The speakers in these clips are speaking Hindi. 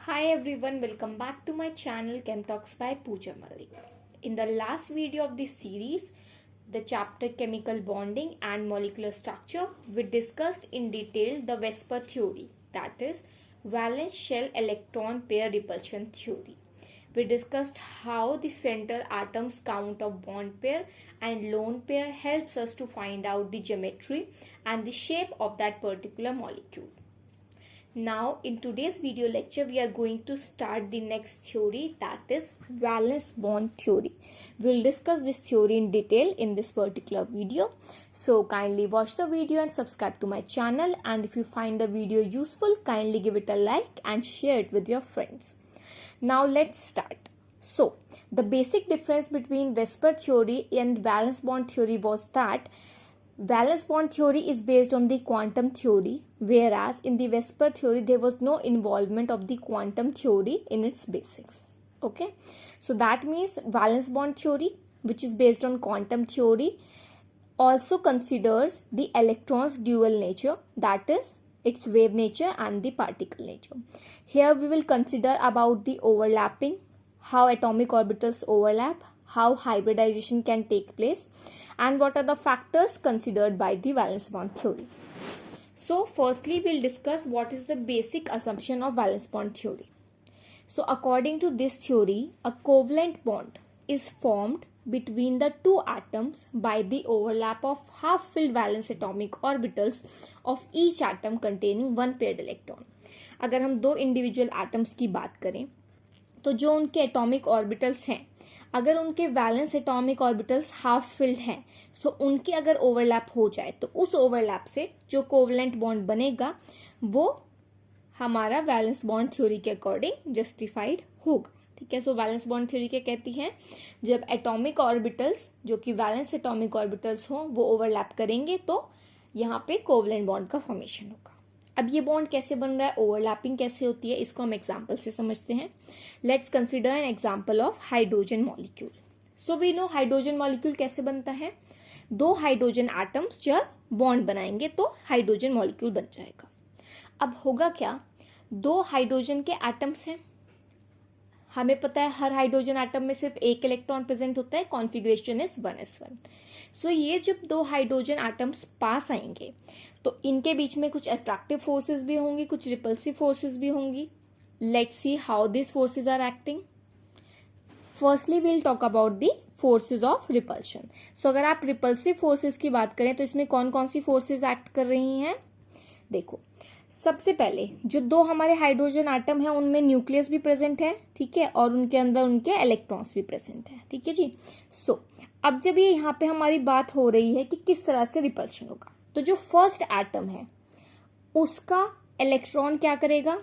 Hi everyone, welcome back to my channel Chem Talks by Pooja Malik. In the last video of this series, the chapter Chemical Bonding and Molecular Structure, we discussed in detail the VSEPR theory, that is valence shell electron pair repulsion theory. We discussed how the central atom's count of bond pair and lone pair helps us to find out the geometry and the shape of that particular molecule. Now in today's video lecture we are going to start the next theory, that is valence bond theory. We'll discuss this theory in detail in this particular video. So kindly watch the video and subscribe to my channel, and if you find the video useful, kindly give it a like and share it with your friends. Now let's start. So the basic difference between VSEPR theory and valence bond theory was that valence bond theory is based on the quantum theory, whereas in the VSEPR theory there was no involvement of the quantum theory in its basics. Okay, so that means valence bond theory, which is based on quantum theory, also considers the electron's dual nature, that is its wave nature and the particle nature. Here we will consider about the overlapping, how atomic orbitals overlap, how hybridization can take place, and what are the factors considered by the valence bond theory. So firstly we'll discuss what is the basic assumption of valence bond theory. So according to this theory, a covalent bond is formed between the two atoms by the overlap of half-filled valence atomic orbitals of each atom containing one paired electron. अगर हम दो इंडिविजुअल एटम्स की बात करें तो जो उनके एटॉमिक ऑर्बिटल्स हैं, अगर उनके valence atomic orbitals half filled हैं, सो उनकी अगर ओवरलैप हो जाए तो उस ओवरलैप से जो कोवलेंट बॉन्ड बनेगा वो हमारा वैलेंस बॉन्ड थ्योरी के अकॉर्डिंग जस्टिफाइड होगा. ठीक है, सो वैलेंस बॉन्ड थ्योरी क्या कहती है, जब एटॉमिक ऑर्बिटल्स जो कि वैलेंस एटॉमिक ऑर्बिटल्स हों वो ओवरलैप करेंगे तो यहाँ पे कोवलेंट बॉन्ड का फॉर्मेशन होगा. अब ये बॉन्ड कैसे बन रहा है, ओवरलैपिंग कैसे होती है, इसको हम एग्जाम्पल से समझते हैं. Let's consider an example of hydrogen molecule. So we know hydrogen molecule कैसे बनता है, दो हाइड्रोजन एटम्स जब बॉन्ड बनाएंगे तो हाइड्रोजन मॉलिक्यूल बन जाएगा. अब होगा क्या, दो हाइड्रोजन के एटम्स हैं, हमें पता है हर हाइड्रोजन एटम में सिर्फ एक इलेक्ट्रॉन प्रेजेंट होता है, कॉन्फिगरेशन इज 1s1. सो ये जब दो हाइड्रोजन एटम्स पास आएंगे तो इनके बीच में कुछ अट्रैक्टिव फोर्सेस भी होंगी, कुछ रिपल्सिव फोर्सेस भी होंगी. Let's see how this forces are acting. Firstly we will talk about the forces of repulsion. So अगर आप रिपल्सिव फोर्सेस की बात करें तो इसमें कौन कौन सी फोर्सेस एक्ट कर रही हैं. देखो, सबसे पहले जो दो हमारे हाइड्रोजन एटम है उनमें न्यूक्लियस भी प्रेजेंट है, ठीक है, और उनके अंदर उनके इलेक्ट्रॉन्स भी प्रेजेंट है. ठीक है जी. सो अब जब ये यहाँ पे हमारी बात हो रही है कि किस तरह से रिपल्शन होगा, तो जो फर्स्ट एटम है उसका इलेक्ट्रॉन क्या करेगा,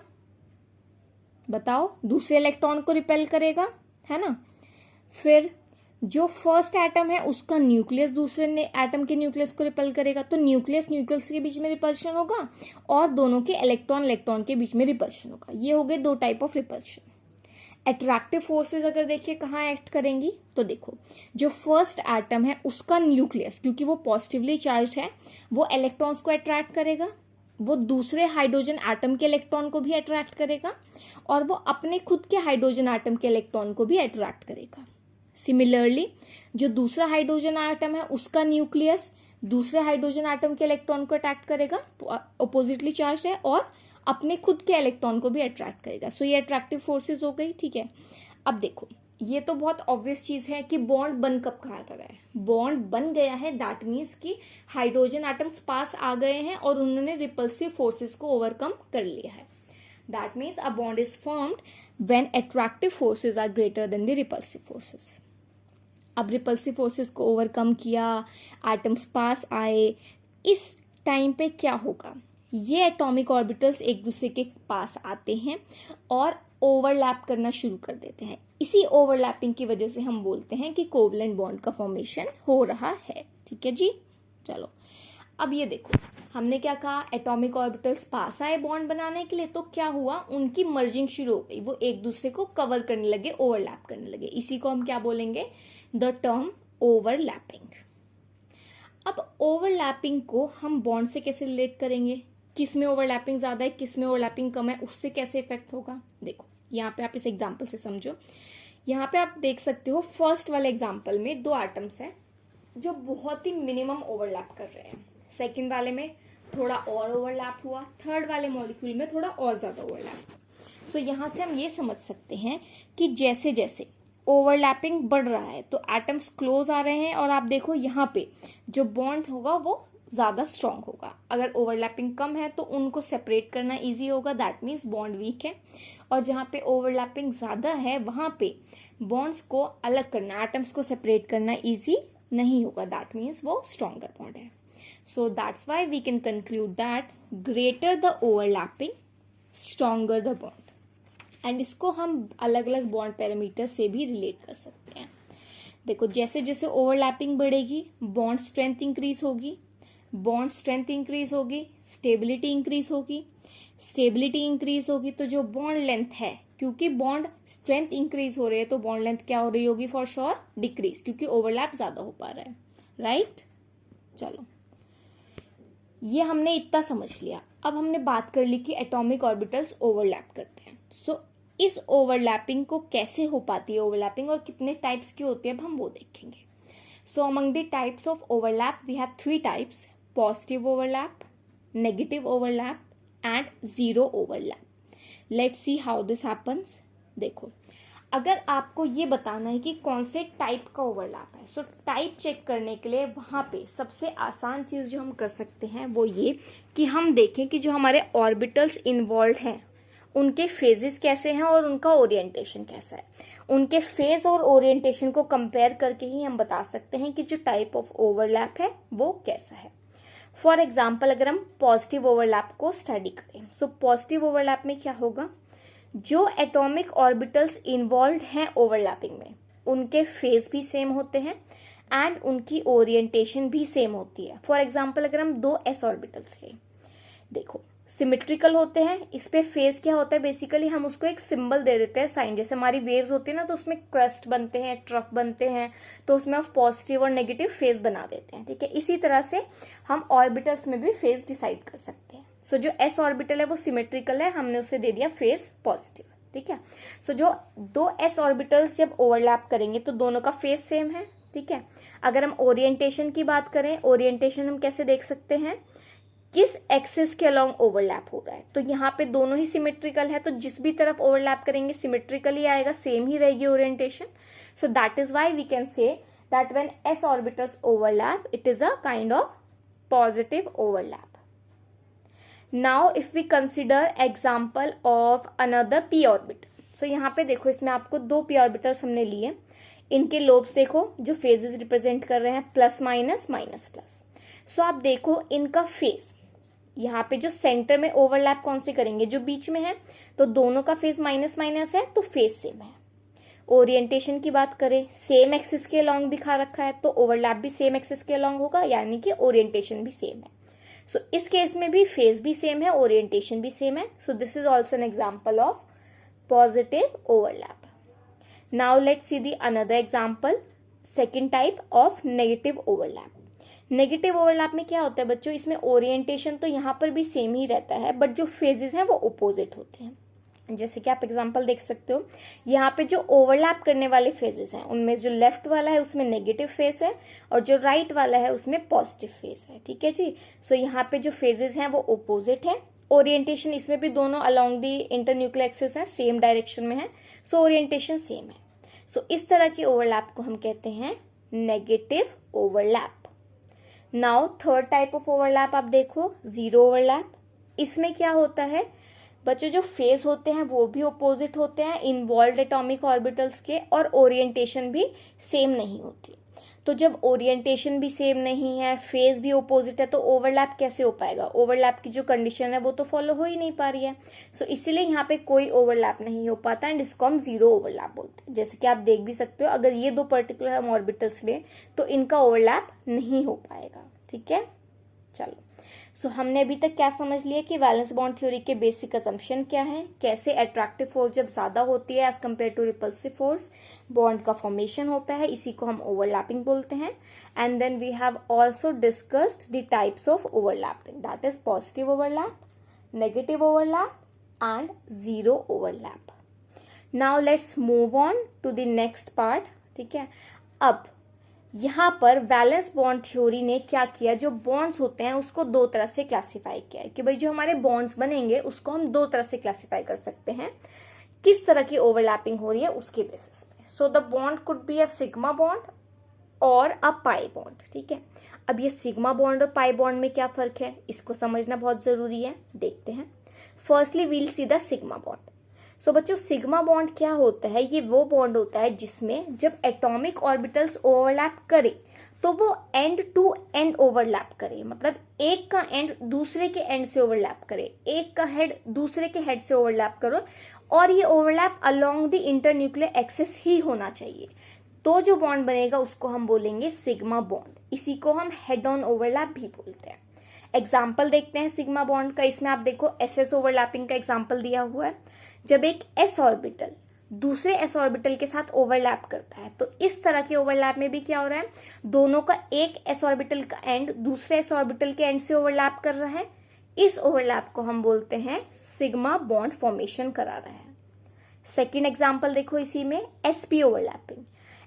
बताओ, दूसरे इलेक्ट्रॉन को रिपेल करेगा, है ना. फिर जो फर्स्ट एटम है उसका न्यूक्लियस दूसरे एटम के न्यूक्लियस को रिपेल करेगा, तो न्यूक्लियस के बीच में रिपल्शन होगा और दोनों के इलेक्ट्रॉन के बीच में रिपल्शन होगा. ये हो गए दो type of repulsion. Attractive forces अगर देखिए कहाँ एक्ट करेंगी, तो देखो जो फर्स्ट एटम है उसका न्यूक्लियस, क्योंकि वो पॉजिटिवली चार्ज है, वो इलेक्ट्रॉन्स को अट्रैक्ट करेगा, वो दूसरे हाइड्रोजन एटम के इलेक्ट्रॉन को भी अट्रैक्ट करेगा और वो अपने खुद के हाइड्रोजन एटम के इलेक्ट्रॉन को भी अट्रैक्ट करेगा. सिमिलरली जो दूसरा हाइड्रोजन एटम है उसका न्यूक्लियस दूसरे हाइड्रोजन एटम के इलेक्ट्रॉन को अट्रैक्ट करेगा, अपोजिटली चार्ज है, और अपने खुद के इलेक्ट्रॉन को भी अट्रैक्ट करेगा. सो ये अट्रैक्टिव फोर्सेस हो गई. ठीक है, अब देखो ये तो बहुत ऑब्वियस चीज है कि बॉन्ड बन कब कहा जा रहा है, बॉन्ड बन गया है, दैट मीन्स कि हाइड्रोजन एटम्स पास आ गए हैं और उन्होंने रिपल्सिव फोर्सेस को ओवरकम कर लिया है. That means a bond is formed when attractive forces are greater than the repulsive forces. अब रिपल्सिव फोर्सेस को ओवरकम किया, एटम्स पास आए, इस टाइम पे क्या होगा, ये एटॉमिक ऑर्बिटल्स एक दूसरे के पास आते हैं और ओवरलैप करना शुरू कर देते हैं. इसी ओवरलैपिंग की वजह से हम बोलते हैं कि कोवलेंट बॉन्ड का फॉर्मेशन हो रहा है. ठीक है जी. चलो अब ये देखो, हमने क्या कहा, एटॉमिक ऑर्बिटल्स पास आए बॉन्ड बनाने के लिए, तो क्या हुआ, उनकी मर्जिंग शुरू हो गई, वो एक दूसरे को कवर करने लगे, ओवरलैप करने लगे. इसी को हम क्या बोलेंगे, द टर्म ओवरलैपिंग. अब ओवरलैपिंग को हम बॉन्ड से कैसे रिलेट करेंगे, किस में ओवरलैपिंग ज्यादा है, किस में ओवरलैपिंग कम है, उससे कैसे इफेक्ट होगा। देखो यहाँ पे आप इस एग्जाम्पल से समझो। यहाँ पे आप देख सकते हो फर्स्ट वाले एग्जाम्पल में 2 एटम्स हैं जो बहुत ही मिनिमम ओवरलैप कर रहे हैं, सेकंड वाले में थोड़ा और ओवरलैप हुआ, थर्ड वाले मॉलिक्यूल में थोड़ा और ज्यादा ओवरलैप। सो यहाँ से हम ये समझ सकते हैं कि जैसे जैसे ओवरलैपिंग बढ़ रहा है तो एटम्स क्लोज आ रहे हैं, और आप देखो यहाँ पे जो बॉन्ड होगा वो ज्यादा स्ट्रांग होगा। अगर ओवरलैपिंग कम है तो उनको सेपरेट करना इजी होगा, दैट मीन्स बॉन्ड वीक है। और जहाँ पे ओवरलैपिंग ज्यादा है वहां पे बॉन्ड्स को अलग करना, एटम्स को सेपरेट करना इजी नहीं होगा, दैट मीन्स वो स्ट्रॉन्गर बॉन्ड है। So that's why we can conclude that greater the overlapping stronger the bond. And इसको हम अलग अलग बॉन्ड पैरामीटर से भी रिलेट कर सकते हैं। देखो जैसे जैसे ओवरलैपिंग बढ़ेगी बॉन्ड स्ट्रेंथ इंक्रीज होगी, बॉन्ड स्ट्रेंथ इंक्रीज होगी, स्टेबिलिटी इंक्रीज होगी, स्टेबिलिटी इंक्रीज होगी तो जो बॉन्ड लेंथ है, क्योंकि बॉन्ड स्ट्रेंथ इंक्रीज हो रही है तो बॉन्ड लेंथ क्या हो रही होगी, फॉर श्योर डिक्रीज, क्योंकि ओवरलैप ज्यादा हो पा रहा है, राइट। चलो ये हमने इतना समझ लिया। अब हमने बात कर ली कि एटॉमिक ऑर्बिटल्स ओवरलैप करते हैं। सो इस ओवरलैपिंग को कैसे हो पाती है ओवरलैपिंग, और कितने टाइप्स की होती है अब हम वो देखेंगे। So among the types of overlap we have 3 types: positive overlap, negative overlap and zero overlap. Let's see how this happens. देखो अगर आपको ये बताना है कि कौन से टाइप का ओवरलैप है, सो टाइप चेक करने के लिए वहां पे सबसे आसान चीज जो हम कर सकते हैं वो ये कि हम देखें कि जो हमारे ऑर्बिटल्स इन्वॉल्व हैं उनके फेजेस कैसे हैं और उनका ओरिएंटेशन कैसा है। उनके फेज और ओरिएंटेशन को कंपेयर करके ही हम बता सकते हैं कि जो टाइप ऑफ ओवरलैप है वो कैसा है। फॉर एग्जाम्पल अगर हम पॉजिटिव ओवरलैप को स्टडी करें, सो पॉजिटिव ओवरलैप में क्या होगा, जो एटॉमिक ऑर्बिटल्स इन्वॉल्व हैं ओवरलैपिंग में उनके फेज भी सेम होते हैं एंड उनकी ओरिएंटेशन भी सेम होती है। फॉर एग्जाम्पल अगर हम 2 s ऑर्बिटल्स लें, देखो सिमेट्रिकल होते हैं, इस पे फेज क्या होता है, बेसिकली हम उसको एक सिंबल दे देते हैं, साइन, जैसे हमारी वेव्स होती है ना तो उसमें क्रस्ट बनते हैं, ट्रफ बनते हैं, तो उसमें आप पॉजिटिव और नेगेटिव फेज बना देते हैं, ठीक है। इसी तरह से हम ऑर्बिटल्स में भी फेज डिसाइड कर सकते हैं। सो जो s ऑर्बिटल है वो सिमेट्रिकल है, हमने उसे दे दिया फेज पॉजिटिव, ठीक है। सो जो 2 s ऑर्बिटल्स जब ओवरलैप करेंगे तो दोनों का फेज सेम है, ठीक है। अगर हम ओरिएंटेशन की बात करें, ओरिएंटेशन हम कैसे देख सकते हैं, किस एक्सिस के अलोंग ओवरलैप हो रहा है, तो यहाँ पे दोनों ही सिमेट्रिकल है तो जिस भी तरफ ओवरलैप करेंगे सिमेट्रिकल ही आएगा, सेम ही रहेगी orientation. So that is why we can say that when s orbitals overlap it is a kind of positive overlap. Now if we consider example of another p orbital, so यहाँ पे देखो इसमें आपको 2 p ऑर्बिटल्स हमने लिए, इनके लोब्स देखो जो फेजेस रिप्रेजेंट कर रहे हैं प्लस माइनस माइनस प्लस। सो आप देखो इनका फेज, यहाँ पे जो सेंटर में ओवरलैप कौन से करेंगे, जो बीच में है, तो दोनों का फेज माइनस माइनस है तो फेज सेम है। ओरिएंटेशन की बात करें, सेम एक्सिस के अलोंग दिखा रखा है तो ओवरलैप भी सेम एक्सिस के अलोंग होगा, यानी कि ओरिएंटेशन भी सेम है। सो इस केस में भी फेज भी सेम है, ओरिएंटेशन भी सेम है। सो this is also an example of positive overlap. Now let's see the another example, second type of negative overlap. Negative overlap में क्या होता है बच्चों, इसमें ओरिएंटेशन तो यहाँ पर भी सेम ही रहता है बट जो फेजेस हैं वो अपोजिट होते हैं। जैसे कि आप एग्जांपल देख सकते हो, यहाँ पे जो ओवरलैप करने वाले फेजेस हैं उनमें जो लेफ्ट वाला है उसमें नेगेटिव फेज है और जो राइट वाला है उसमें पॉजिटिव फेज है, ठीक है जी। सो यहाँ पे जो फेजेस हैं वो अपोजिट है, ओरिएंटेशन इसमें भी दोनों अलोंग दी इंटरन्यूक्लियर एक्सिस है, सेम डायरेक्शन में है, सो ओरिएंटेशन सेम है। सो इस तरह की ओवरलैप को हम कहते हैं negative overlap. Now third type of overlap आप देखो, जीरो ओवरलैप। इसमें क्या होता है बच्चों, जो फेज होते हैं वो भी अपोजिट होते हैं इन्वॉल्व एटॉमिक ऑर्बिटल्स के, और ओरिएंटेशन भी सेम नहीं होती। तो जब ओरिएंटेशन भी सेम नहीं है, फेज भी अपोजिट है, तो ओवरलैप कैसे हो पाएगा, ओवरलैप की जो कंडीशन है वो तो फॉलो हो ही नहीं पा रही है। सो इसीलिए यहाँ पे कोई ओवरलैप नहीं हो पाता एंड इसको हम जीरो ओवरलैप बोलते हैं। जैसे कि आप देख भी सकते हो, अगर ये 2 पर्टिकुलर हम ऑर्बिटल्स लें तो इनका ओवरलैप नहीं हो पाएगा, ठीक है। चलो सो हमने अभी तक क्या समझ लिया कि वैलेंस बॉन्ड थ्योरी के बेसिक असम्पशन क्या है, कैसे अट्रैक्टिव फोर्स जब ज्यादा होती है as compare to repulsive force bond का फॉर्मेशन होता है, इसी को हम ओवरलैपिंग बोलते हैं। And then we have also discussed the types of overlapping, that is positive overlap, negative overlap and zero overlap. Now let's move on to the next part. ठीक है, अब यहाँ पर वैलेंस बॉन्ड थ्योरी ने क्या किया, जो बॉन्ड्स होते हैं उसको दो तरह से क्लासिफाई किया है कि भाई जो हमारे बॉन्ड्स बनेंगे उसको हम दो तरह से क्लासिफाई कर सकते हैं, किस तरह की ओवरलैपिंग हो रही है उसके बेसिस पे. So the bond could be a sigma bond और अ पाई बॉन्ड. ठीक है, अब ये सिग्मा बॉन्ड और पाई बॉन्ड में क्या फर्क है, इसको समझना बहुत जरूरी है. देखते हैं. Firstly we'll see the sigma bond. So बच्चों, सिग्मा बॉन्ड क्या होता है, ये वो बॉन्ड होता है जिसमें जब एटॉमिक ऑर्बिटल्स ओवरलैप करे तो वो एंड टू एंड ओवरलैप करे, मतलब एक का एंड दूसरे के एंड से ओवरलैप करे, एक का हेड दूसरे के हेड से ओवरलैप करो, और ये overlap along the internuclear axis ही होना चाहिए. तो जो बॉन्ड बनेगा उसको हम बोलेंगे सिग्मा बॉन्ड. इसी को हम हेड ऑन ओवरलैप भी बोलते हैं. एग्जाम्पल देखते हैं सिग्मा बॉन्ड का. इसमें आप देखो एस एस ओवरलैपिंग का एग्जाम्पल दिया हुआ है. जब एक एस ऑर्बिटल दूसरे एस ऑर्बिटल के साथ ओवरलैप करता है तो इस तरह के ओवरलैप में भी क्या हो रहा है, दोनों का एक एस ऑर्बिटल का एंड दूसरे एस ऑर्बिटल के एंड से ओवरलैप कर रहा है. इस ओवरलैप को हम बोलते हैं सिग्मा बॉन्ड फॉर्मेशन करा रहा है. सेकेंड एग्जाम्पल देखो इसी में एसपी ओवरलैपिंग.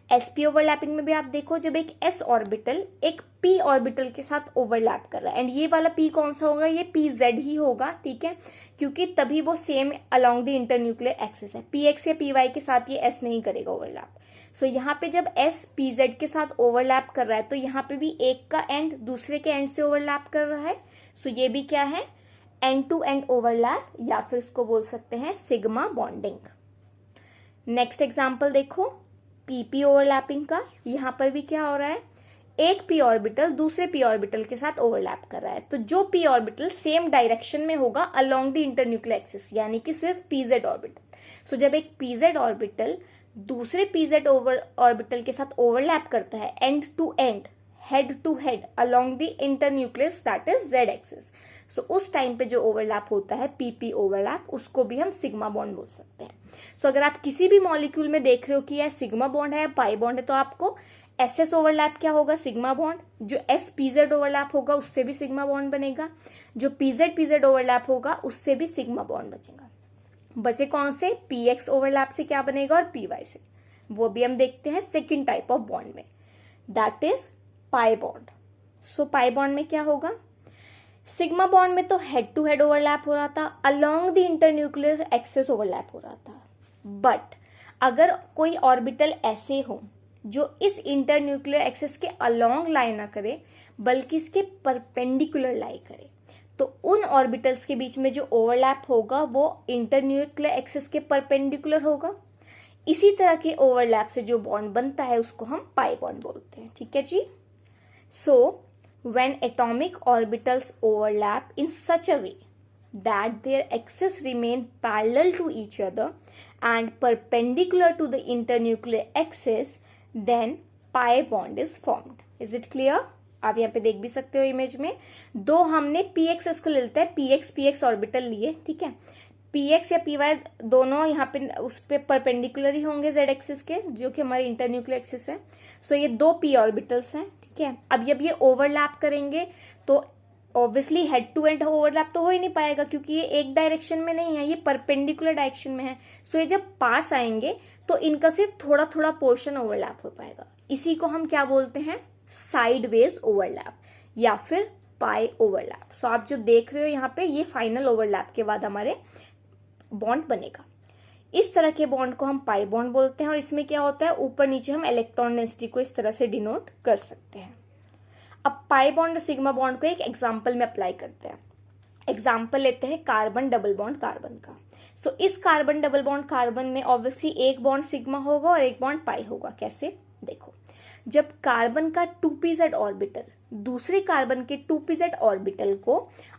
एसपी ओवरलैपिंग में भी आप देखो जब एक एस ऑर्बिटल एक पी ऑर्बिटल के साथ ओवरलैप कर रहा है, एंड ये वाला पी कौन सा होगा, ये पी जेड ही होगा. ठीक है, क्योंकि तभी वो same along the internuclear axis है. पी एक्स या पी वाई के साथ ये एस नहीं करेगा ओवरलैप. सो यहाँ पे जब एस पी जेड के साथ ओवरलैप कर रहा है तो यहाँ पे भी एक का एंड दूसरे के एंड से ओवरलैप कर रहा है. सो ये भी क्या है, एंड टू एंड ओवरलैप, या फिर इसको बोल सकते हैं सिग्मा बॉन्डिंग. नेक्स्ट एग्जाम्पल देखो पीपी ओवरलैपिंग का. यहाँ पर भी क्या हो रहा है, एक पी ऑर्बिटल दूसरे पी ऑर्बिटल के साथ ओवरलैप कर रहा है. तो जो पी ऑर्बिटल सेम डायरेक्शन में होगा अलोंग द इंटरन्यूक्लियर एक्सिस, यानी कि सिर्फ पीजेड ऑर्बिटल. सो जब एक पीजेड ऑर्बिटल दूसरे पीजेड ऑर्बिटल के साथ ओवरलैप करता है end to end, head to head along the internucleus that is Z axis, so उस टाइम पे जो ओवरलैप होता है पीपी ओवरलैप, उसको भी हम सिग्मा बॉन्ड बोल सकते हैं. सो अगर आप किसी भी मॉलिक्यूल में देख रहे हो कि यह सिग्मा बॉन्ड है या पाई बॉन्ड है तो आपको एस एस ओवरलैप क्या होगा, सिग्मा बॉन्ड. जो एस पीजेड ओवरलैप होगा उससे भी सिग्मा बॉन्ड बनेगा. जो पीजेड पीजेड ओवरलैप होगा उससे भी सिग्मा बॉन्ड बचेगा. बचे कौन से, पी एक्स ओवरलैप से क्या बनेगा और पी वाई से, वो भी हम देखते हैं सेकेंड टाइप ऑफ बॉन्ड में, that is pi bond. So pi bond में क्या होगा, सिग्मा बॉन्ड में तो हेड टू हेड ओवरलैप हो रहा था, along the internuclear axis overlap हो रहा था. बट अगर कोई ऑर्बिटल ऐसे हो जो इस इंटरन्यूक्लियर एक्सिस के अलोंग लाई ना करे बल्कि इसके परपेंडिकुलर लाई करे, तो उन ऑर्बिटल्स के बीच में जो ओवरलैप होगा वो इंटरन्यूक्लियर एक्सिस के परपेंडिकुलर होगा. इसी तरह के ओवरलैप से जो बॉन्ड बनता है उसको हम पाई बॉन्ड बोलते हैं. ठीक है जी. सो when atomic orbitals overlap in such a way that their axes remain parallel to each other and perpendicular to the internuclear axis, then pi bond is formed. Is it clear? आप यहाँ पे देख भी सकते हो इमेज में, दो हमने पी एक्स इसको ले लेते हैं, पी एक्स ऑर्बिटल लिए. ठीक है, पी एक्स या पी वाई दोनों यहाँ पे उस पे परपेंडिकुलर ही होंगे जेड एक्सिस के, जो कि हमारे इंटरन्यूक्लियर एक्सिस है. सो ये दो पी ऑर्बिटल्स हैं. ठीक है, अब जब ये ओवरलैप करेंगे तो obviously head to end overlap तो हो ही नहीं पाएगा क्योंकि ये एक डायरेक्शन में नहीं है, ये परपेंडिकुलर डायरेक्शन में है. सो ये जब पास आएंगे तो इनका सिर्फ थोड़ा थोड़ा पोर्शन ओवरलैप हो पाएगा. इसी को हम क्या बोलते हैं, साइडवेज ओवरलैप या फिर पाई ओवरलैप. सो आप जो देख रहे हो यहाँ पे, ये फाइनल ओवरलैप के बाद हमारे बॉन्ड बनेगा. इस तरह के बॉन्ड को हम पाई बॉन्ड बोलते हैं. और इसमें क्या होता है, ऊपर नीचे हम इलेक्ट्रॉन डेंसिटी को इस तरह से डिनोट कर सकते हैं. अब पाई बॉन्ड और सिग्मा बॉन्ड को एक एग्जांपल में अप्लाई करते हैं. एग्जांपल लेते हैं कार्बन डबल बॉन्ड कार्बन का. सो इस कार्बन डबल बॉन्ड कार्बन में ऑब्वियसली एक बॉन्ड सिग्मा होगा और एक बॉन्ड पाई होगा. कैसे, देखो, जब कार्बन का 2pz ऑर्बिटल दूसरे कार्बन के 2pz ऑर्बिटल को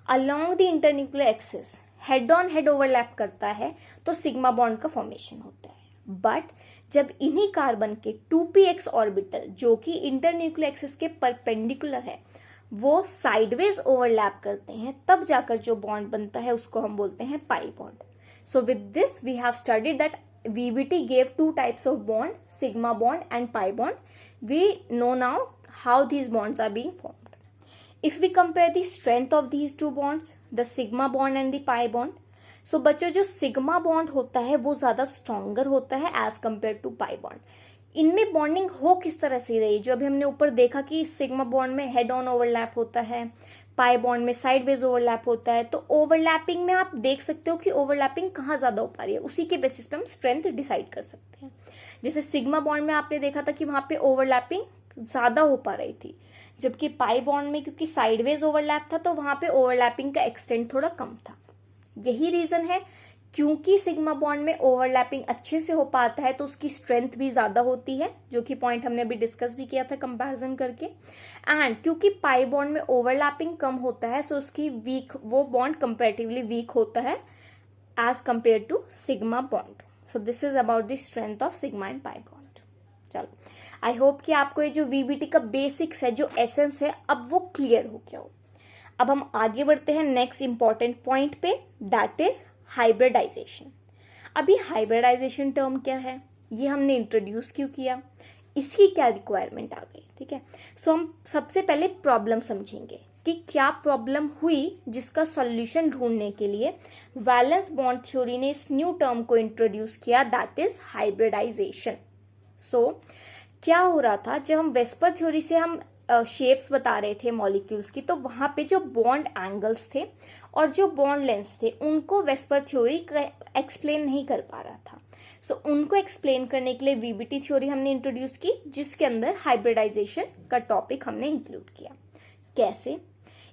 along the internuclear axis head on head overlap करता है तो सिग्मा बॉन्ड का फॉर्मेशन होता है. बट जब इन्हीं कार्बन के 2px ऑर्बिटल जो कि इंटरन्यूक्लियर एक्सिस के परपेंडिकुलर है वो साइडवेज ओवरलैप करते हैं, तब जाकर जो बॉन्ड बनता है उसको हम बोलते हैं pi bond. So with this we have studied that VBT gave two types of bond, sigma bond and pi bond. We know now how these bonds are being formed. If we compare the strength of these two bonds, the sigma bond and the pi bond, so बच्चों जो सिग्मा बॉन्ड होता है वो ज्यादा स्ट्रॉन्गर होता है as compare to pi bond. इनमें बॉन्डिंग हो किस तरह से रही, जो अभी हमने ऊपर देखा कि सिग्मा बॉन्ड में हेड ऑन ओवरलैप होता है, पाई बॉन्ड में साइडवेज ओवरलैप होता है. तो ओवरलैपिंग में आप देख सकते हो कि ओवरलैपिंग कहाँ ज्यादा हो पा रही है, उसी के बेसिस पे हम स्ट्रेंथ डिसाइड कर सकते हैं. जैसे सिग्मा बॉन्ड में आपने देखा था कि वहां पे ओवरलैपिंग ज्यादा हो पा रही थी, जबकि पाई बॉन्ड में क्योंकि साइडवेज ओवरलैप था तो वहां पे ओवरलैपिंग का एक्सटेंट थोड़ा कम था. यही रीजन है, क्योंकि सिग्मा बॉन्ड में ओवरलैपिंग अच्छे से हो पाता है तो उसकी स्ट्रेंथ भी ज्यादा होती है, जो कि पॉइंट हमने अभी डिस्कस भी किया था कंपैरिजन करके. एंड क्योंकि पाई बॉन्ड में ओवरलैपिंग कम होता है सो उसकी वो बॉन्ड कंपेरेटिवली वीक होता है as compare to sigma bond. So this is about the strength of sigma and pi bond. चलो, आई होप कि आपको ये जो वीबीटी का बेसिक्स है, जो एसेंस है, अब वो क्लियर हो गया हो. अब हम आगे बढ़ते हैं नेक्स्ट इंपॉर्टेंट पॉइंट पे, दैट इज हाइब्रिडाइजेशन. अभी हाइब्रिडाइजेशन टर्म क्या है, ये हमने इंट्रोड्यूस क्यों किया, इसकी क्या रिक्वायरमेंट आ गई. ठीक है, सो हम सबसे पहले प्रॉब्लम समझेंगे कि क्या प्रॉब्लम हुई जिसका सॉल्यूशन ढूंढने के लिए वैलेंस बॉन्ड थ्योरी ने इस न्यू टर्म को इंट्रोड्यूस किया, दैट इज हाइब्रिडाइजेशन. सो क्या हो रहा था, जब हम वेस्पर थ्योरी से हम शेप्स बता रहे थे मॉलिक्यूल्स की, तो वहां पे जो बॉन्ड एंगल्स थे और जो बॉन्ड लेंथ थे उनको वेस्पर थ्योरी एक्सप्लेन नहीं कर पा रहा था. सो उनको एक्सप्लेन करने के लिए वीबीटी थ्योरी हमने इंट्रोड्यूस की, जिसके अंदर हाइब्रिडाइजेशन का टॉपिक हमने इंक्लूड किया. कैसे,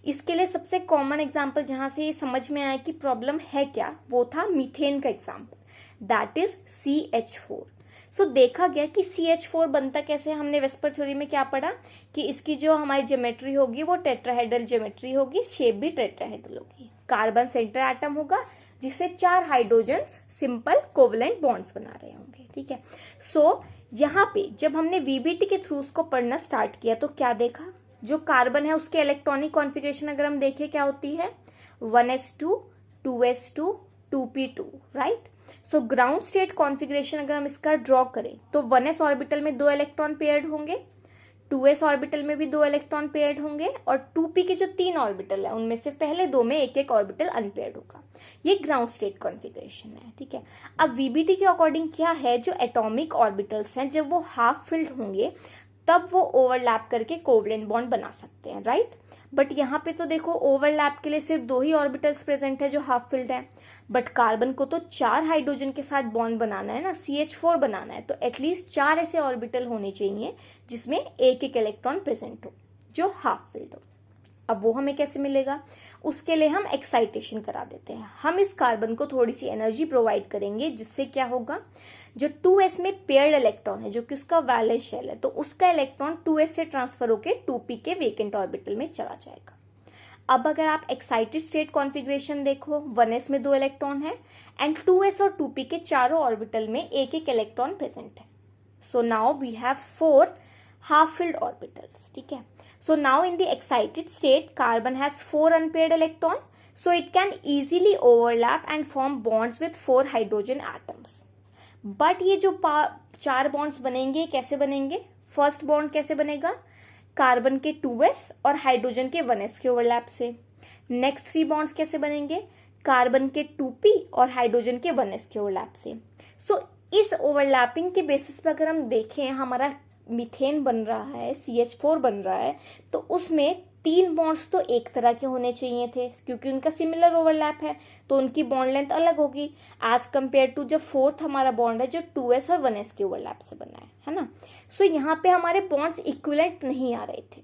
इसके लिए सबसे कॉमन एग्जाम्पल जहां से ये समझ में आया कि प्रॉब्लम है क्या, वो था मीथेन का एग्जाम्पल, दैट इज CH4. सो देखा गया कि CH4 बनता कैसे. हमने वेस्पर थ्योरी में क्या पढ़ा कि इसकी जो हमारी ज्योमेट्री होगी वो टेट्राहेड्रल ज्योमेट्री होगी, शेप भी टेट्राहेड्रल होगी. कार्बन सेंटर एटम होगा जिससे 4 हाइड्रोजन्स सिंपल कोवलेंट बॉन्ड्स बना रहे होंगे. ठीक है, सो यहाँ पे जब हमने वीबीटी के थ्रू उसको पढ़ना स्टार्ट किया तो क्या देखा, जो कार्बन है उसके इलेक्ट्रॉनिक कॉन्फ़िगरेशन अगर हम देखें क्या होती है, 1s2 2s2 2p2, right. So ground state configuration अगर हम इसका ड्रॉ करें तो 1s ऑर्बिटल में 2 इलेक्ट्रॉन पेयर्ड होंगे, 2s ऑर्बिटल में भी 2 इलेक्ट्रॉन पेयर्ड होंगे, और 2p के जो 3 ऑर्बिटल है उनमें से पहले 2 में एक एक ऑर्बिटल अनपेयर्ड होगा. ये ग्राउंड स्टेट कॉन्फ़िगरेशन है. ठीक है, अब वीबीटी के अकॉर्डिंग क्या है, जो एटॉमिक ऑर्बिटल्स हैं जब वो हाफ फिल्ड होंगे तब वो ओवरलैप करके कोवलेंट बॉन्ड बना सकते हैं, राइट. बट यहाँ पे तो देखो ओवरलैप के लिए सिर्फ 2 ही ऑर्बिटल्स प्रेजेंट है जो हाफ फिल्ड है, बट कार्बन को तो 4 हाइड्रोजन के साथ बॉन्ड बनाना है ना, CH4 बनाना है, तो एटलीस्ट 4 ऐसे ऑर्बिटल होने चाहिए जिसमें एक एक इलेक्ट्रॉन प्रेजेंट हो जो हाफ फिल्ड हो. अब वो हमें कैसे मिलेगा, उसके लिए हम एक्साइटेशन करा देते हैं. हम इस कार्बन को थोड़ी सी एनर्जी प्रोवाइड करेंगे, जिससे क्या होगा, जो 2s में पेयर्ड इलेक्ट्रॉन है जो कि उसका वैलेंस शेल है, तो उसका इलेक्ट्रॉन 2s से ट्रांसफर होकर 2p के वेकेंट ऑर्बिटल में चला जाएगा. अब अगर आप एक्साइटेड स्टेट कॉन्फ़िगरेशन देखो, 1s में 2 इलेक्ट्रॉन है एंड 2s और 2p के चारों ऑर्बिटल में एक एक इलेक्ट्रॉन प्रेजेंट है. So now we have 4 half filled orbitals. ठीक है, so now in the excited state carbon has 4 unpaired electron, so it can easily overlap and form bonds with 4 hydrogen atoms. but ये जो 4 bonds बनेंगे कैसे बनेंगे, फर्स्ट बॉन्ड कैसे बनेगा, कार्बन के 2s और हाइड्रोजन के 1s के ओवरलैप से. नेक्स्ट 3 बॉन्ड्स कैसे बनेंगे, कार्बन के 2p और हाइड्रोजन के 1s के ओवरलैप से. सो इस ओवरलैपिंग के बेसिस पे अगर हम देखें, हमारा मीथेन बन रहा है, CH4 बन रहा है, तो उसमें 3 बॉन्ड्स तो एक तरह के होने चाहिए थे क्योंकि उनका सिमिलर ओवरलैप है, तो उनकी बॉन्ड लेंथ अलग होगी एज कंपेयर टू जो 4th हमारा बॉन्ड है जो 2s और 1s के ओवरलैप से बना है ना. सो यहाँ पे हमारे बॉन्ड्स इक्विवेलेंट नहीं आ रहे थे.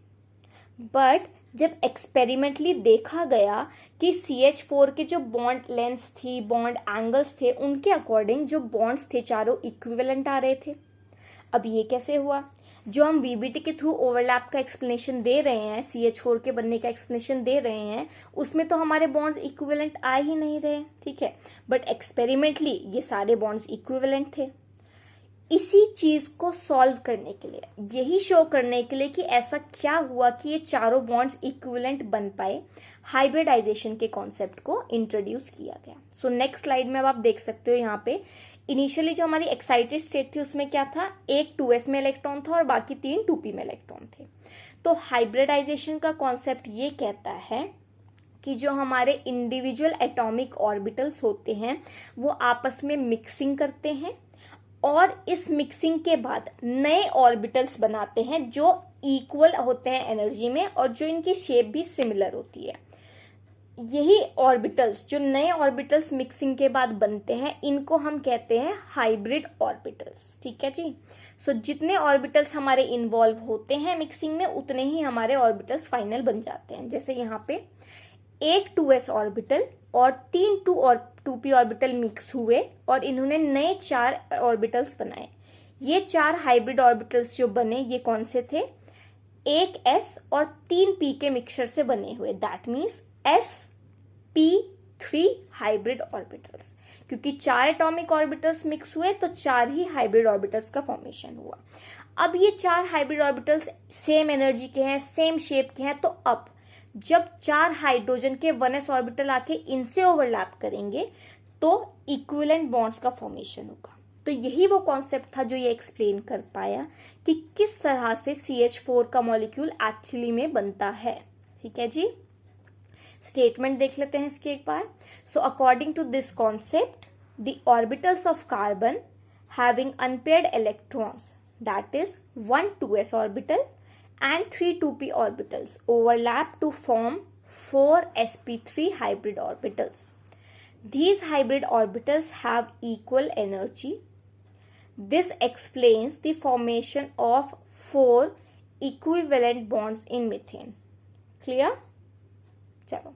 बट जब एक्सपेरिमेंटली देखा गया कि CH4 के जो बॉन्ड लेंथ्स थी, बॉन्ड एंगल्स थे, उनके अकॉर्डिंग जो बॉन्ड्स थे चारों इक्विवेलेंट आ रहे थे. अब ये कैसे हुआ, जो हम वीबीटी के थ्रू ओवरलैप का एक्सप्लेनेशन दे रहे हैं, CH4 के बनने का एक्सप्लेनेशन दे रहे हैं, उसमें तो हमारे बॉन्ड्स इक्विवेलेंट आ ही नहीं रहे. ठीक है, बट एक्सपेरिमेंटली ये सारे बॉन्ड्स इक्विवेलेंट थे. इसी चीज को सॉल्व करने के लिए, यही शो करने के लिए कि ऐसा क्या हुआ कि ये चारों बॉन्ड्स इक्विवेलेंट बन पाए, हाइब्रिडाइजेशन के कॉन्सेप्ट को इंट्रोड्यूस किया गया. सो नेक्स्ट स्लाइड में अब आप देख सकते हो, यहाँ पे इनिशियली जो हमारी एक्साइटेड स्टेट थी उसमें क्या था, एक 2s में इलेक्ट्रॉन था और बाकी 3 2p में इलेक्ट्रॉन थे. तो हाइब्रिडाइजेशन का कॉन्सेप्ट ये कहता है कि जो हमारे इंडिविजुअल एटॉमिक ऑर्बिटल्स होते हैं वो आपस में मिक्सिंग करते हैं और इस मिक्सिंग के बाद नए ऑर्बिटल्स बनाते हैं जो इक्वल होते हैं एनर्जी में और जो इनकी शेप भी सिमिलर होती है। यही ऑर्बिटल्स, जो नए ऑर्बिटल्स मिक्सिंग के बाद बनते हैं, इनको हम कहते हैं हाइब्रिड ऑर्बिटल्स। ठीक है जी। सो जितने ऑर्बिटल्स हमारे इन्वॉल्व होते हैं मिक्सिंग में उतने ही हमारे ऑर्बिटल्स फाइनल बन जाते हैं। जैसे यहाँ पे एक 2s ऑर्बिटल और 3 2p ऑर्बिटल मिक्स हुए और इन्होंने नए 4 ऑर्बिटल्स बनाए। ये 4 हाइब्रिड ऑर्बिटल्स जो बने ये कौन से थे? एक s और 3 p के मिक्सचर से बने हुए, that means sp3 hybrid orbitals. क्योंकि 4 एटॉमिक ऑर्बिटल्स मिक्स हुए तो 4 ही हाइब्रिड ऑर्बिटल्स का फॉर्मेशन हुआ। अब ये 4 हाइब्रिड ऑर्बिटल्स सेम एनर्जी के हैं, सेम शेप के हैं, तो अब जब 4 हाइड्रोजन के 1s ऑर्बिटल आके इनसे ओवरलैप करेंगे तो इक्विवेलेंट बॉन्ड्स का फॉर्मेशन होगा। तो यही वो कॉन्सेप्ट था जो ये एक्सप्लेन कर पाया कि किस तरह से CH4 का मॉलिक्यूल एक्चुअली में बनता है। ठीक है जी। स्टेटमेंट देख लेते हैं इसके एक बार। So according to this concept the orbitals of carbon having unpaired electrons, that is 1 2s orbital and 3 2p orbitals overlap to form 4 sp3 hybrid orbitals. These hybrid orbitals have equal energy. This explains the formation of 4 equivalent bonds in methane. Clear? चलो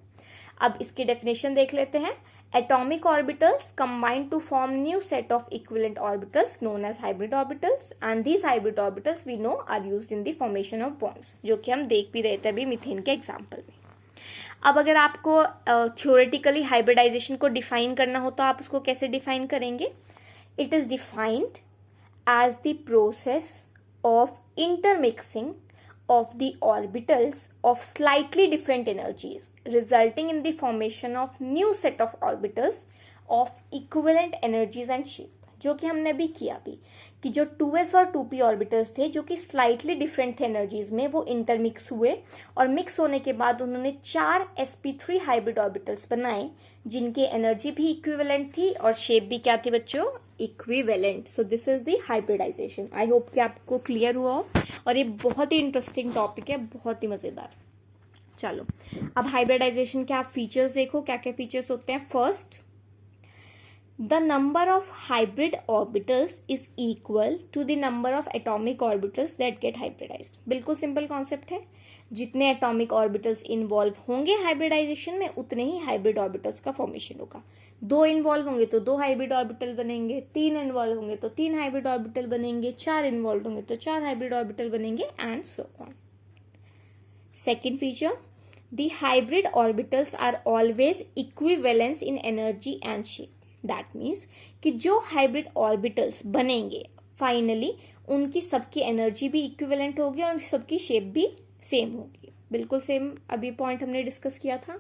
अब इसकी डेफिनेशन देख लेते हैं। Atomic orbitals combine to form new set of equivalent orbitals known as hybrid orbitals, and these hybrid orbitals we know are used in the formation of bonds, जो कि हम देख भी रहे थे अभी मीथेन के एग्जाम्पल में। अब अगर आपको थ्योरेटिकली हाइब्रिडाइजेशन को डिफाइन करना हो तो आप उसको कैसे डिफाइन करेंगे? It is defined as the process of intermixing of the orbitals of slightly different energies resulting in the formation of new set of orbitals of equivalent energies and shape, जो कि हमने भी किया भी कि जो 2s और 2p ऑर्बिटल्स थे जो कि स्लाइटली डिफरेंट थे एनर्जीज में, वो इंटरमिक्स हुए और मिक्स होने के बाद उन्होंने 4 sp3 हाइब्रिड ऑर्बिटल्स बनाए जिनके एनर्जी भी इक्विवेलेंट थी और शेप भी क्या थी बच्चों? Equivalent. So this is the hybridisation. I hope कि आपको क्लियर हुआ हो और ये बहुत ही इंटरेस्टिंग टॉपिक है, बहुत ही मजेदार। चलो अब हाइब्रिडाइजेशन के आप फीचर्स देखो, क्या क्या फीचर्स होते हैं। First, the number of hybrid orbitals is equal to the number of atomic orbitals that get hybridized. बिल्कुल सिंपल कॉन्सेप्ट है। जितने एटॉमिक ऑर्बिटल्स इन्वॉल्व होंगे हाइब्रिडाइजेशन में उतने ही हाइब्रिड ऑर्बिटल्स का फॉर्मेशन होगा। 2 इन्वॉल्व होंगे तो 2 हाइब्रिड ऑर्बिटल बनेंगे, 3 इन्वॉल्व होंगे तो 3 हाइब्रिड ऑर्बिटल बनेंगे, 4 इन्वॉल्व होंगे तो 4 हाइब्रिड ऑर्बिटल बनेंगे and so on. Second feature, the hybrid orbitals are always equivalent in energy and shape. That means कि जो हाइब्रिड ऑर्बिटल्स बनेंगे फाइनली उनकी सबकी एनर्जी भी इक्विवेलेंट होगी और सबकी शेप भी सेम होगी, बिल्कुल सेम अभी पॉइंट हमने डिस्कस किया था।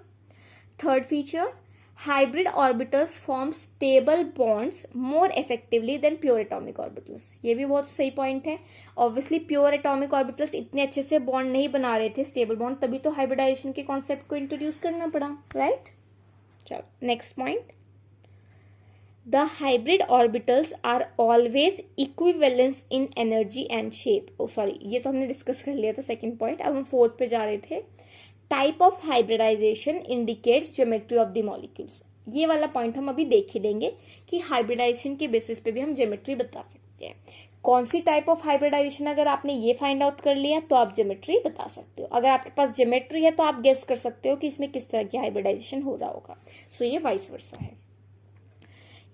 Third feature, hybrid orbitals form stable bonds more effectively than pure atomic orbitals. ये भी बहुत सही पॉइंट है। ऑब्वियसली प्योर एटॉमिक ऑर्बिटल्स इतने अच्छे से बॉन्ड नहीं बना रहे थे स्टेबल बॉन्ड, तभी तो हाइब्रिडाइजेशन के कॉन्सेप्ट को इंट्रोड्यूस करना पड़ा, राइट? चलो next point, the hybrid orbitals are always equivalent in energy and shape. Sorry ये तो हमने डिस्कस कर लिया था सेकंड पॉइंट, अब हम फोर्थ पे जा रहे थे। Type of hybridisation indicates geometry of the molecules. ये वाला पॉइंट हम अभी देख ही लेंगे कि हाइब्रिडाइजेशन के बेसिस पे भी हम ज्योमेट्री बता सकते हैं। कौन सी टाइप ऑफ हाइब्रिडाइजेशन, अगर आपने ये फाइंड आउट कर लिया तो आप ज्योमेट्री बता सकते हो। अगर आपके पास ज्योमेट्री है तो आप गेस कर सकते हो कि इसमें किस तरह की हाइब्रिडाइजेशन हो रहा होगा। सो ये वाइस वर्सा है।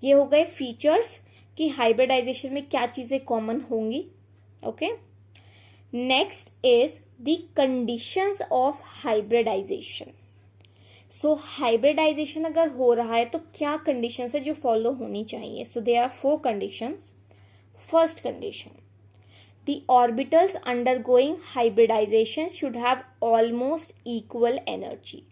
ये हो गए फीचर्स कि हाइब्रिडाइजेशन में क्या चीजें कॉमन होंगी। Okay, next is the conditions of hybridisation. So hybridisation अगर हो रहा है तो क्या कंडीशंस है जो फॉलो होनी चाहिए? So there are 4 conditions. First condition, the orbitals undergoing hybridization should have almost equal energy.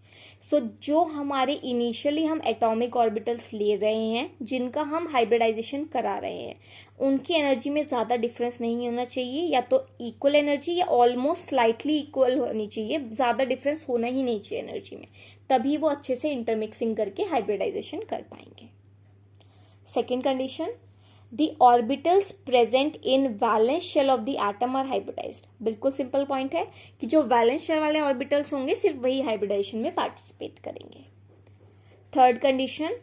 So जो हमारे इनिशियली हम एटॉमिक ऑर्बिटल्स ले रहे हैं, जिनका हम हाइब्रिडाइजेशन करा रहे हैं, उनकी एनर्जी में ज़्यादा डिफरेंस नहीं होना चाहिए, या तो इक्वल एनर्जी या ऑलमोस्ट स्लाइटली इक्वल होनी चाहिए, ज़्यादा डिफरेंस होना ही नहीं चाहिए एनर्जी में, तभी वो अच्छे से इंटरमिक्सिंग करके हाइब्रिडाइजेशन कर पाएंगे। Second condition, The orbitals present in valence shell of the atom are hybridized। बिल्कुल सिंपल पॉइंट है कि जो वैलेंस शेल वाले ऑर्बिटल्स होंगे सिर्फ वही हाइब्रिडाइजेशन में पार्टिसिपेट करेंगे। Third condition,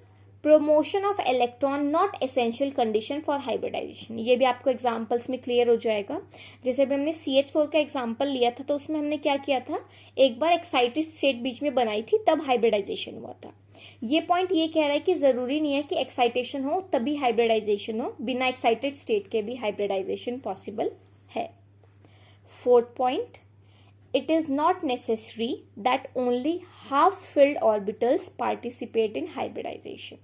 promotion of electron not essential condition for hybridisation. ये भी आपको एग्जांपल्स में क्लियर हो जाएगा। जैसे भी हमने CH4 का एग्जांपल लिया था, तो उसमें हमने क्या किया था, एक बार एक्साइटेड स्टेट बीच में बनाई थी, तब हाइब्रिडाइजेशन हुआ था। ये पॉइंट ये कह रहा है कि जरूरी नहीं है कि एक्साइटेशन हो तभी हाइब्रिडाइजेशन हो, बिना एक्साइटेड स्टेट के भी हाइब्रिडाइजेशन पॉसिबल है। Fourth point, it is not necessary that only half filled orbitals participate in hybridization।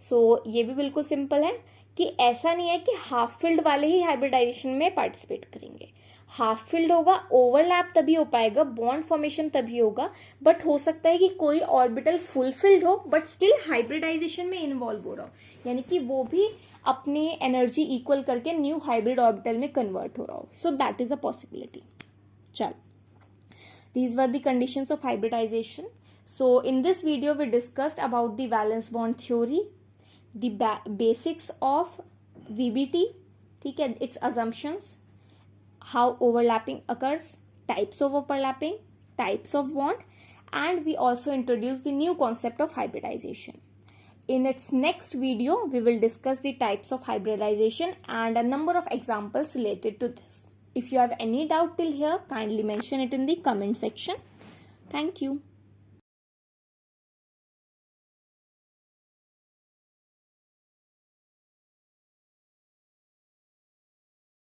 so ये भी बिल्कुल सिंपल है कि ऐसा नहीं है कि हाफ फिल्ड वाले ही हाइब्रिडाइजेशन में पार्टिसिपेट करेंगे। हाफ फिल्ड होगा, ओवरलैप तभी हो पाएगा, बॉन्ड फॉर्मेशन तभी होगा, बट हो सकता है कि कोई ऑर्बिटल फुल फिल्ड हो बट स्टिल हाइब्रिडाइजेशन में इन्वॉल्व हो रहा हो, यानी कि वो भी अपनी एनर्जी इक्वल करके न्यू हाइब्रिड ऑर्बिटल में कन्वर्ट हो रहा हो। सो दैट इज अ पॉसिबिलिटी। चलो, these were the conditions of hybridization। so in this video we discussed about the valence bond theory, the basics of VBT, ठीक है, its assumptions, how overlapping occurs, types of overlapping, types of bond, and we also introduced the new concept of hybridization। in its next video we will discuss the types of hybridization and a number of examples related to this। If you have any doubt till here, kindly mention it in the comment section. Thank you.